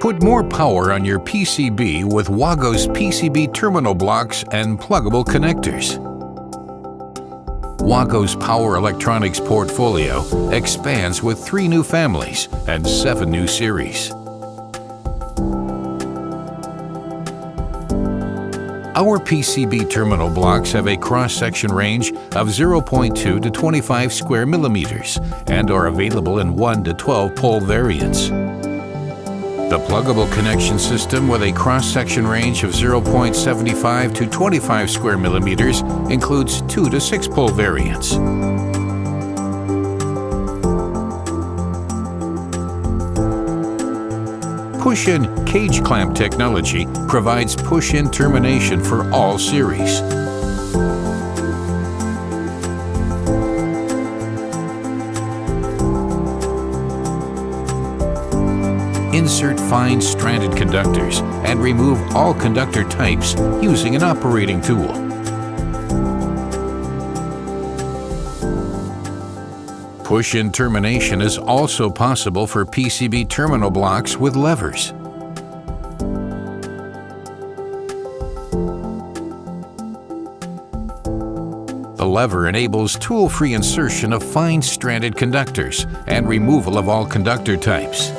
Put more power on your PCB with Wago's PCB terminal blocks and pluggable connectors. Wago's power electronics portfolio expands with 3 new families and 7 new series. Our PCB terminal blocks have a cross-section range of 0.2 to 25 square millimeters and are available in 1 to 12 pole variants. The pluggable connection system with a cross-section range of 0.75 to 25 square millimeters includes 2 to 6 pole variants. Push-in cage clamp technology provides push-in termination for all series. Insert fine stranded conductors and remove all conductor types using an operating tool. Push-in termination is also possible for PCB terminal blocks with levers. The lever enables tool-free insertion of fine stranded conductors and removal of all conductor types.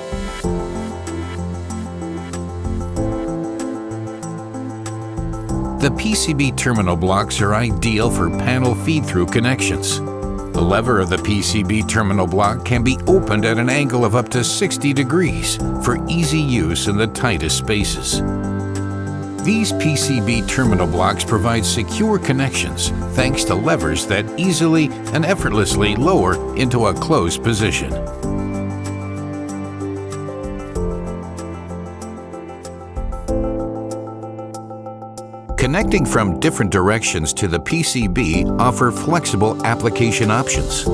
The PCB terminal blocks are ideal for panel feed-through connections. The lever of the PCB terminal block can be opened at an angle of up to 60 degrees for easy use in the tightest spaces. These PCB terminal blocks provide secure connections thanks to levers that easily and effortlessly lower into a closed position. Connecting from different directions to the PCB offer flexible application options.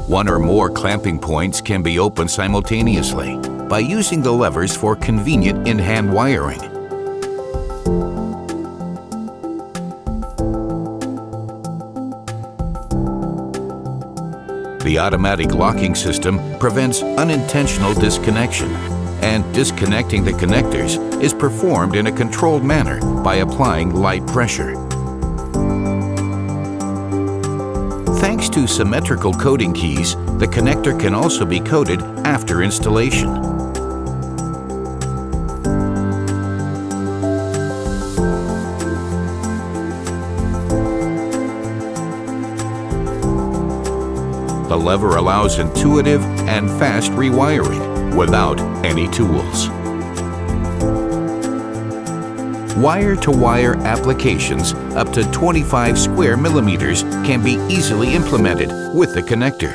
1 or more clamping points can be opened simultaneously by using the levers for convenient in-hand wiring. The automatic locking system prevents unintentional disconnection, and disconnecting the connectors is performed in a controlled manner by applying light pressure. Thanks to symmetrical coding keys, the connector can also be coded after installation. The lever allows intuitive and fast rewiring without any tools. Wire-to-wire applications up to 25 square millimeters can be easily implemented with the connector.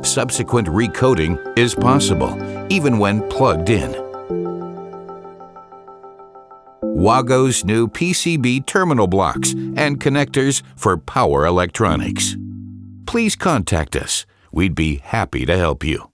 Subsequent recoding is possible, even when plugged in. Wago's new PCB terminal blocks and connectors for power electronics. Please contact us. We'd be happy to help you.